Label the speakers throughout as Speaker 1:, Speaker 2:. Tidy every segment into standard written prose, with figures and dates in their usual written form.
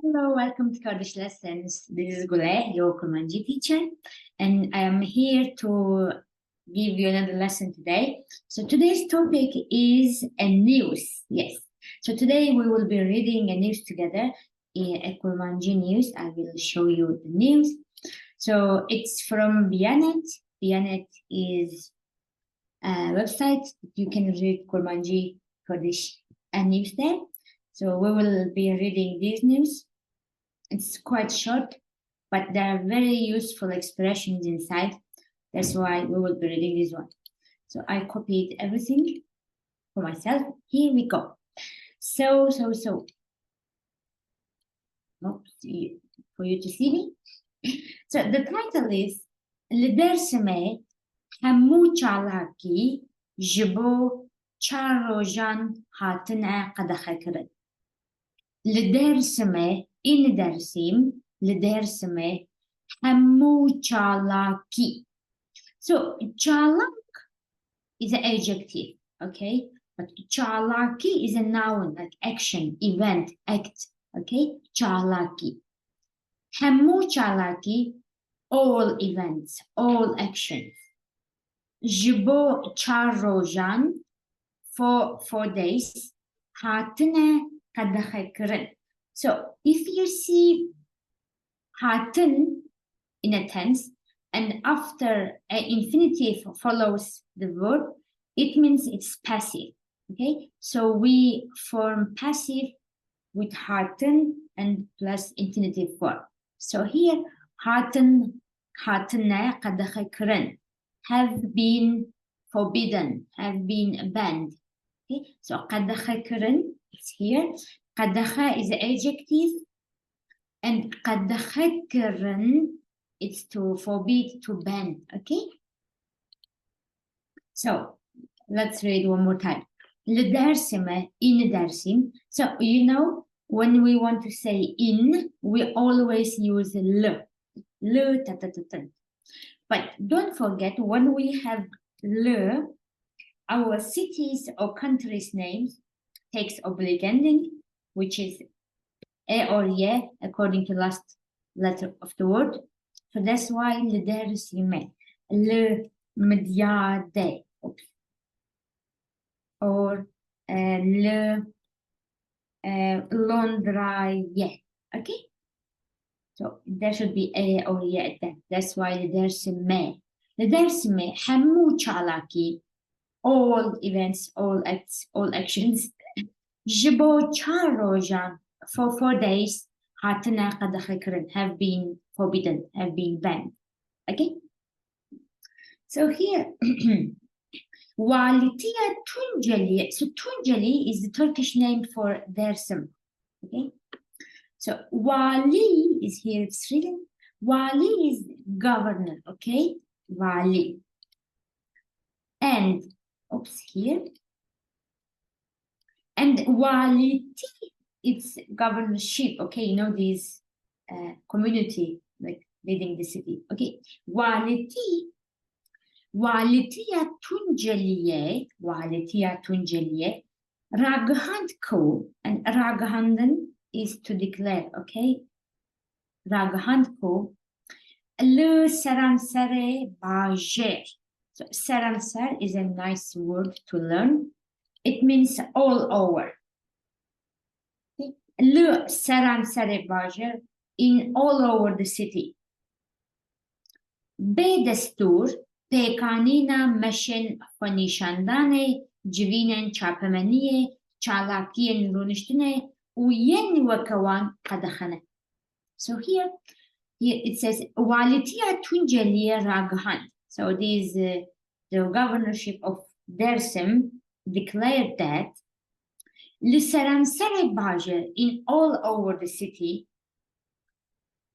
Speaker 1: Hello, welcome to Kurdish Lessons. This is Gule, your Kurmanji teacher, and I am here to give you another lesson today. So today's topic is a news. Yes. So today we will be reading a news together, a Kurmanji news. I will show you the news. So it's from Bianet. Bianet is a website. You can read Kurmanji, Kurdish, and news there. So we will be reading these news. It's quite short, but there are very useful expressions inside. That's why we will be reading this one. So I copied everything for myself. Here we go. So. For you to see me. So the title is لدرس me همو چالاکی جبو چار روزان هاتنه قدخه کرد. لدرس me in dersim لدرس me همو چالاکی. So chalak is an adjective, okay? But chalaki is a noun, like action, event, act, okay? Chalaki. همو چالاکی, all events, all actions. جبو چار روزان, for 4 days. هاتنه قدخه کرد. So if you see haten in a tense and after an infinitive follows the verb, it means it's passive. Okay, so we form passive with haten and plus infinitive verb. So here haten, hatene qadakhe kren, have been forbidden, have been banned. Okay, so qadakhe kren is here. Qadakha is an adjective, and qadakhakiran is to forbid, to ban. Okay? So let's read one more time. L'darsime, in darsim. So you know, when we want to say in, we always use l. L, ta, ta, ta, ta. But don't forget, when we have l, our cities or countries' names takes oblique ending, which is a or ye, according to last letter of the word. So that's why le dersime, le mediade, or le londraye. Okay? So there should be a or ye at that. That's why le dersime. Le dersime, hamu chalaki, all events, all acts, all actions. Jibo charojan, for 4 days, hatana qadakhikirin, have been forbidden, have been banned. Okay? So here, Walitiya Tunjali. So Tunjali is the Turkish name for Dersim. Okay? So Wali is here, it's written. Wali is governor, okay? Wali. And, oops, here. And waliti, it's governorship, okay? You know, these community, like leading the city, okay? Walitiya Tunjaliye, Raghand ko, and Raghanden is to declare, okay? Raghand ko, le Saransare Bajer. So Saransar is a nice word to learn. It means all over. Le Saransare Bajer, in all over the city. Be destur, pekanina meshen khonishandane, jivinen chapamaniye, chalakien runishtine, uyen wakawan qadakhane. So here it says, Walitiya Tunjaliya Raghand. So this the governorship of Dersim declared that Lisaransare Bajer, in all over the city,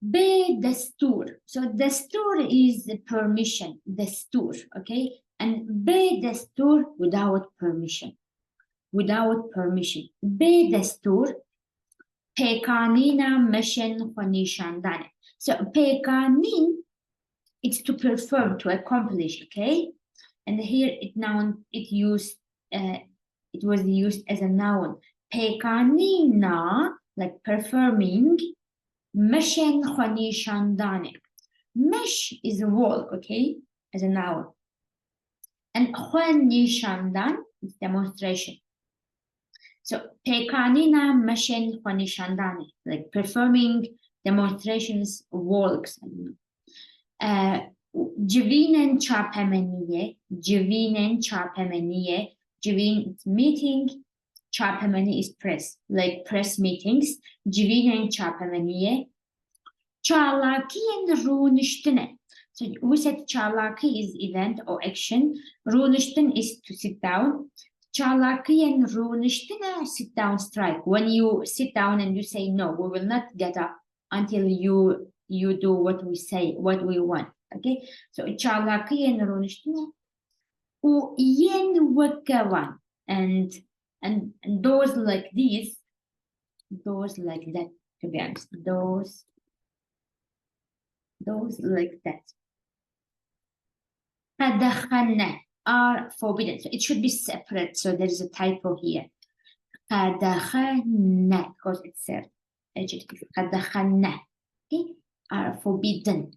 Speaker 1: be destur. So destur is the permission, destur, okay? And be destur without permission. Without permission. Be destur, pekanina meshen khonishandane. So pekanin, it's to perform, to accomplish, okay? And here it was used as a noun. Pekanina, like performing, Meshen khonishandane. Mesh is a wall, okay, as a noun. And khonishandan is demonstration. So pekanina meshen khonishandane, like performing demonstrations, walks. Jivinen çarpemeniye, Jivin is meeting, çarpemeni is press, like press meetings. Jivinen çarpemeniye, çalakiyen runiştine. So we said çalaki is event or action. Runiştin is to sit down. Çalakiyen runiştine, sit down strike. When you sit down and you say no, we will not get up until you do what we say, what we want. Okay, so çalakiyen runiştine u yen wakawan, and those like these, those like that, to be honest, those like that. Qadakhana are forbidden, so it should be separate, so there is a typo here. Qadakhana, because it's an adjective. Qadakhana, okay, are forbidden.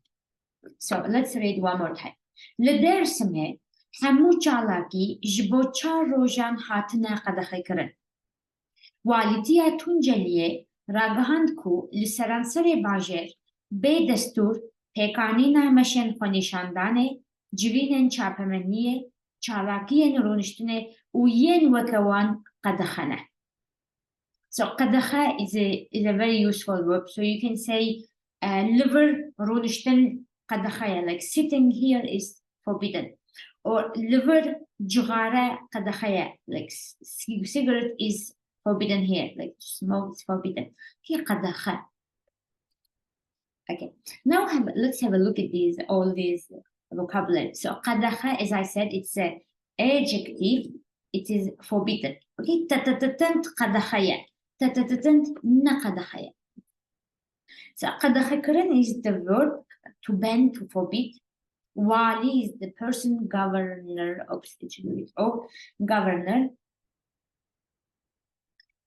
Speaker 1: So let's read one more time. Ledersme hamu chalaki jbocha rojan hatna qadakhe kirin. Walitiya tunjeliye ragahand ku lisaransare bajer be destur pekanina meshen khonishandane jivinen çarpemeniye çalakiyen roniştine uyen wakawan qadakhana. So qadakha is a very useful verb. So you can say liver roniştin qadakhaya, like sitting here is forbidden. Or liver jugara qadakhaya, like cigarette is forbidden here, like smoke is forbidden. Here qadakha. Okay, now let's have a look at all these vocabulary. So qadakha, as I said, it's an adjective. It is forbidden. Okay, tatatatant qadakhaya, tatatatant na qadakhaya. So qadakhakaran is the verb to ban, to forbid. Wali is the person, governor, or governor.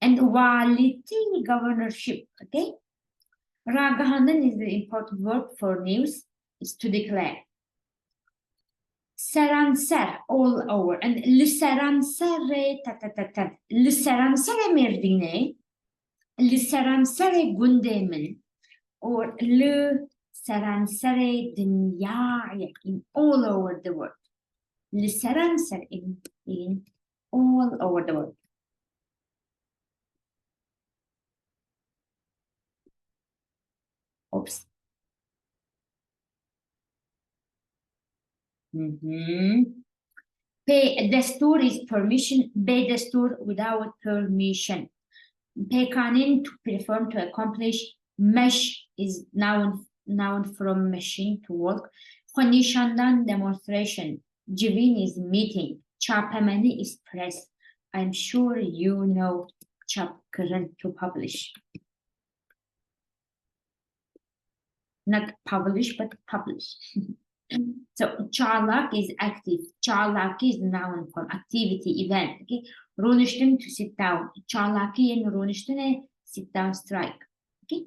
Speaker 1: And waliti, governorship. Okay. Ragahanan is the important verb for news. It's to declare. Saransar, all over. And lisaransare tatatatat. Lisaransare merdine. Lisaransare gundemen. Or lisaransare dunya, in all over the world. Lisaransar in all over the world. Oops. Pay destur is permission. Be destur without permission. Pekanin, to perform, to accomplish. Mesh is noun from machine, to work. Khonishandan, demonstration. Jivin is meeting. Çarpemeni is press. I'm sure you know çarpkırın, to publish. Not publish, but publish. So çalak is active. Çalaki is noun form, activity, event. Okay, roniştin, to sit down. Çalakiyen roniştine, sit down, strike. Okay.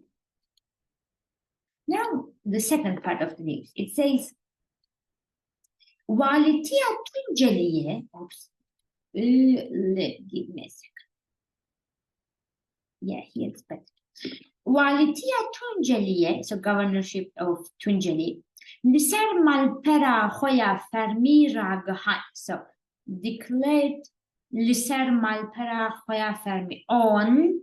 Speaker 1: Now the second part of the news. It says, Walitiya tunceliye. Oops. Give me a second. Yeah, here it's better. Walitiya tunceliye, so governorship of Tunceli. Liser malpera khoya fermi ragahan. So declared liser malpera khoya fermi on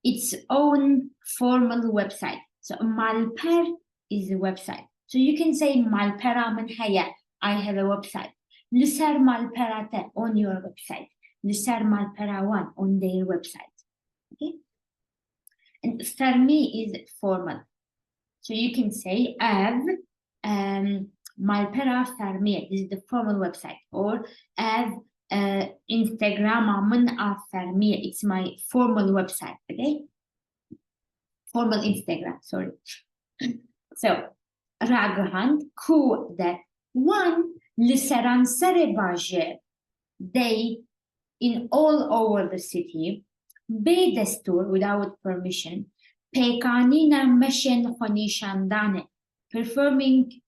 Speaker 1: its own formal website. So malper is a website. So you can say malpera man haya, I have a website. Liser malperate, on your website. Liser malpera one, on their website. Okay. And fermi is formal. So you can say av malpera fermi, this is the formal website. Or av Instagram man fermi, it's my formal website. Okay. Formal Instagram, sorry. So Ragahan, ku that one lisaransare baje, they in all over the city, be destur, without permission, پیکانینا مشن خونیشاندانه performing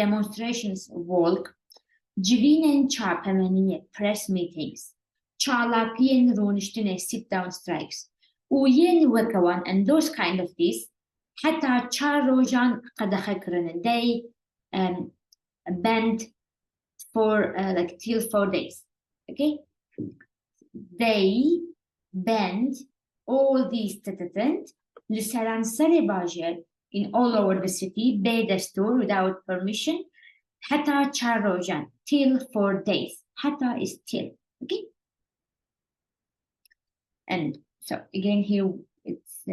Speaker 1: demonstrations walk جوینن چاپمنیه press meetings چالاکین رونشتنه sit down strikes وين وكوان and those kind of these حتى چار روجان قد خكرن they bend for like till 4 days okay they bend all these تتتند لسران سر باجر in all over the city بدستور without permission حتى چار روجان till 4 days حتى is till okay and so again here it's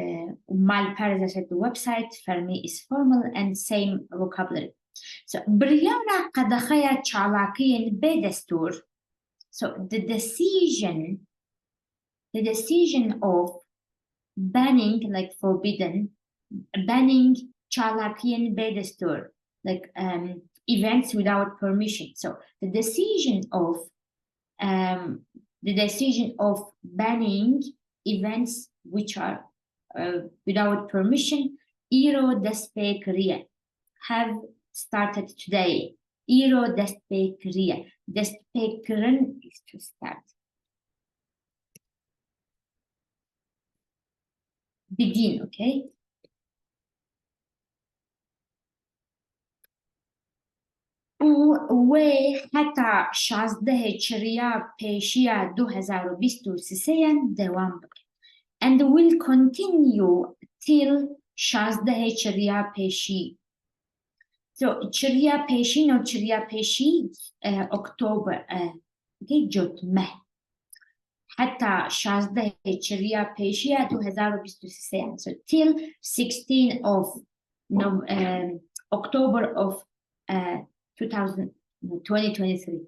Speaker 1: malparasas at the website for me is formal and same vocabulary so بريانا قد خيا چالاكين بدستور so the decision of banning like forbidden banning chalakian bedestur like events without permission so the decision of banning events which are without permission iro despekriye have started today iro despekriye despekren is to start begin okay و حتی 16 چریا پیشیا 2023 دوام بکن and will continue till 16 چریا پیشی so چریا پیشی no چریا پیشی اکتبر okay جوت مه حتى 16 چریا پیشیا 2023 so till 16 of October of 2023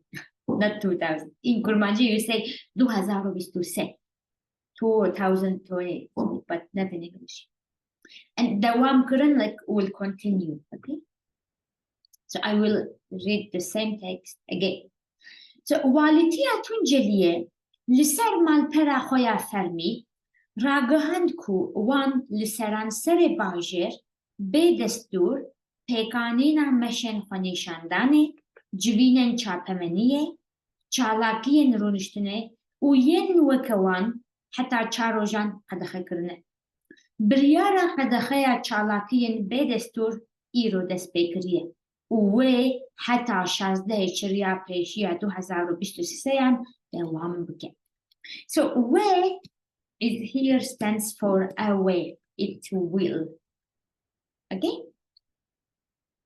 Speaker 1: not 2000 in Kurmanji you say 2023 2020 but not in English and dawam kuran like will continue okay so I will read the same text again so والتياتون جليه لسر مالپرا خویا فرمی راگهند کو وان لسران سر باجر به دستور پیکانینا مشن خونیشاندانه جوینن چاپمنیه چالاکین رونشتنه و ین وکوان حتی چاروجان قدخه کرنه بریارا قدخه چالاکین به دستور ایرو دست بکریه و حتی 16 چریا پیشیا 2023 دوام بکن so way is here stands for away it will okay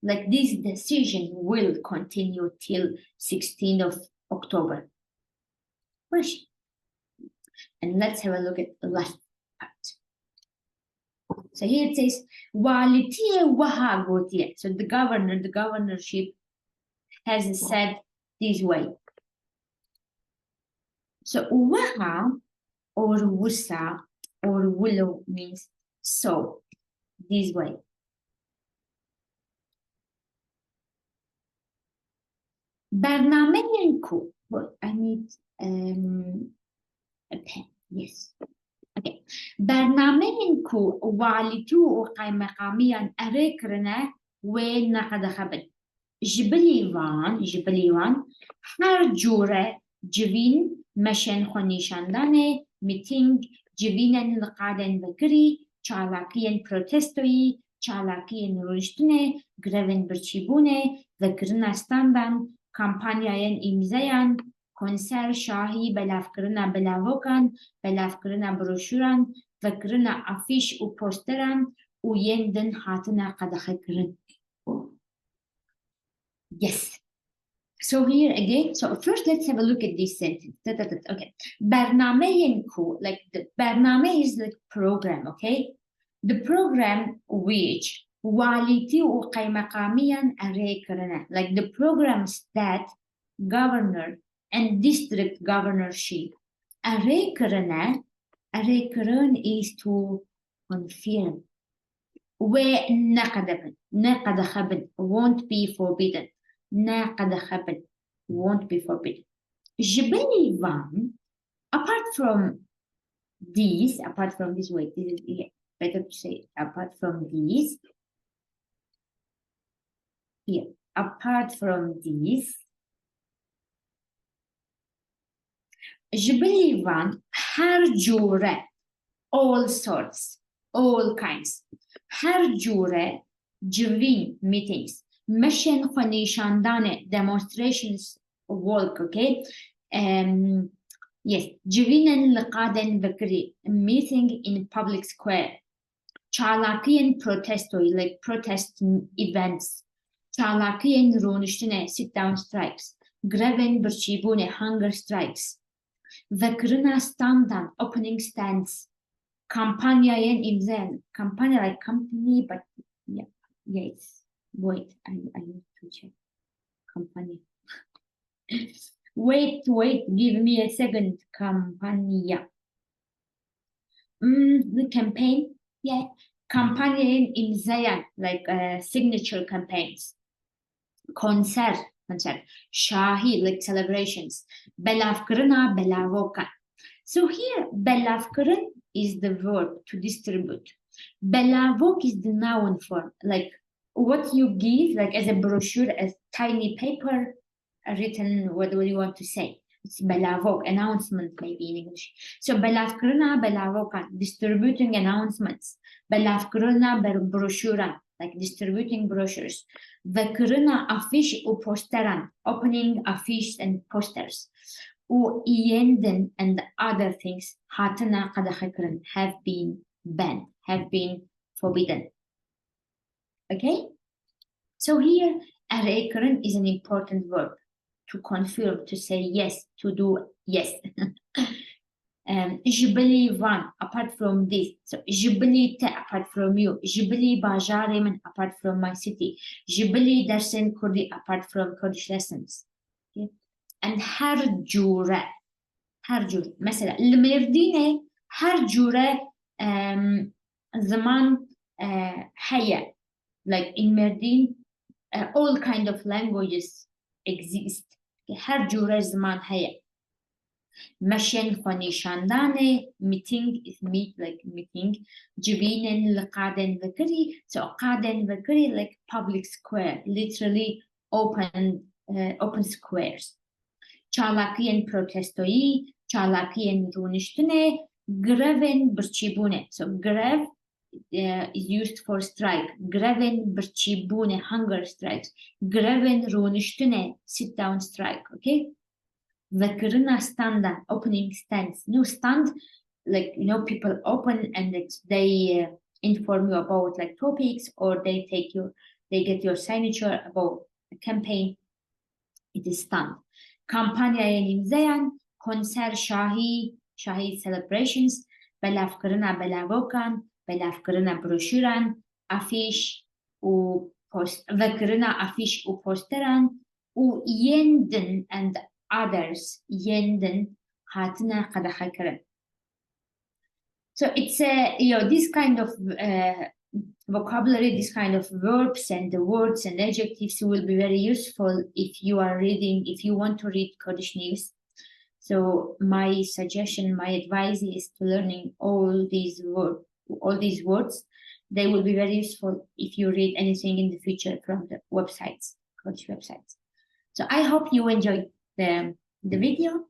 Speaker 1: like this decision will continue till 16th of October and let's have a look at the last part so here it says walitiye waha gotiye so the governorship has said this way so waha or wusa or willow means so this way برنامه کو I need a pen yes okay برنامه کو والتو و قیمقامیان ارکرنه و نقد خبر جبلیوان هر جوره جوین مشن خونیشاندانه میتینگ جوینن لقادن بکری چالاکین پروتستوی چالاکین رشتنه گرون برچیبونه ذکرن استاندن کامپانیاین امزایان کنسر شاهی بلافکرنا بلاوکان بلافکرنا بروشوران ذکرنا افیش و پوستران و یندن هاتنا قدخه کرن yes so here again so first let's have a look at this sentence okay برنامه کو like the برنامه is like program okay the program which واليتي وقيمقاميا أريكرنا like the programs that governor and district governorship أريكرنا is to confirm ونقد خبن won't be forbidden نقد خبن won't be forbidden جبني van apart from this way this is better to say apart from these. Here, apart from these, جبلي van her jure, all sorts, all kinds. Her jure, جوین meetings. Mission خونیشاندان demonstrations walk, okay? Yes, جوین لقادن بکری meeting in public square. Çalakiyen protestoy, like protest events. Çalakiyen roniştine sit down strikes. Greven birçibune hunger strikes. Vekrina standan opening stands. Kampanyayen imzen. Kampanya like company, but yeah, it's wait, I need to check. Company. Wait, give me a second. Kampanya. The campaign, yeah. Kampanya imzayan, like signature campaigns. Concert. Shahi, like celebrations. Belavkrina, belavokan. So here, belavkrin is the verb to distribute. Belavok is the noun form, like what you give, like as a brochure, as tiny paper written, what do you want to say? It's belavok, announcement maybe in English. So belavkrina, belavokan, distributing announcements. Belavkrina, brochure, like distributing brochures. Vekrina affish u posteran, opening affiches and posters. U ienden and other things hatana kadahakran have been banned, have been forbidden. Okay? So here, arekran is an important verb to confirm, to say yes, to do yes. Jibali van, apart from this. So Jibali te, apart from you. Jibali bajaremen, apart from my city. Jibali dersen Kurdi, apart from Kurdish lessons. Okay? And her jure. مثلا المردينة her jure zaman haya. Like in Merdin, all kind of languages exist. Her jure zaman haya. مشين خونيشاندانه, meeting is meet, like meeting. جبينن لقادن ذكري, so قادن ذكري like public square, literally open squares. Çalakiyen protestoyi, çalakiyen runiştine, greven birçibune. So grev is used for strike. Greven birçibune, hunger strikes. Greven runiştine, sit down strike, okay? Vekrina standa, opening stands. No stand, like, you know, people open and they inform you about like topics, or they get your signature about a campaign. It is stand. Kampanya imzayan, konser shahi celebrations, belavkrina belavokan, belavkrina broshuran, afiş u vekrina afiş u posteran, u yenden and others, yenden hatına kadahakran. So it's this kind of vocabulary, this kind of verbs and the words and adjectives will be very useful if you want to read Kurdish news. So my suggestion, my advice is to learning all these words. They will be very useful if you read anything in the future from the websites, Kurdish websites. So I hope you enjoyed the video.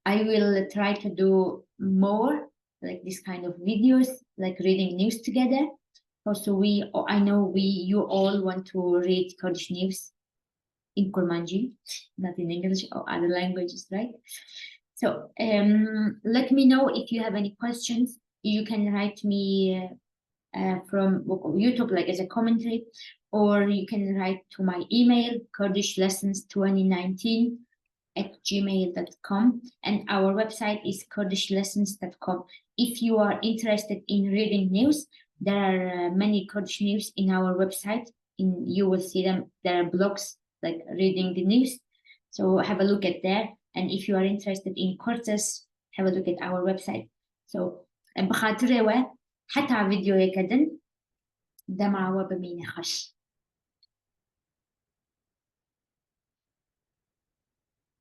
Speaker 1: I will try to do more like this kind of videos, like reading news together. Also, I know you all want to read Kurdish news in Kurmanji, not in English or other languages, right? So let me know if you have any questions. You can write me from YouTube, like as a commentary, or you can write to my email, kurdishlessons2019@gmail.com, and our website is kurdishlessons.com. If you are interested in reading news, there are many Kurdish news in our website. You will see them. There are blogs like reading the news. So have a look at there. And if you are interested in courses, have a look at our website. So بخاطر حتى فيديو يكدن دمعوا بمين خش.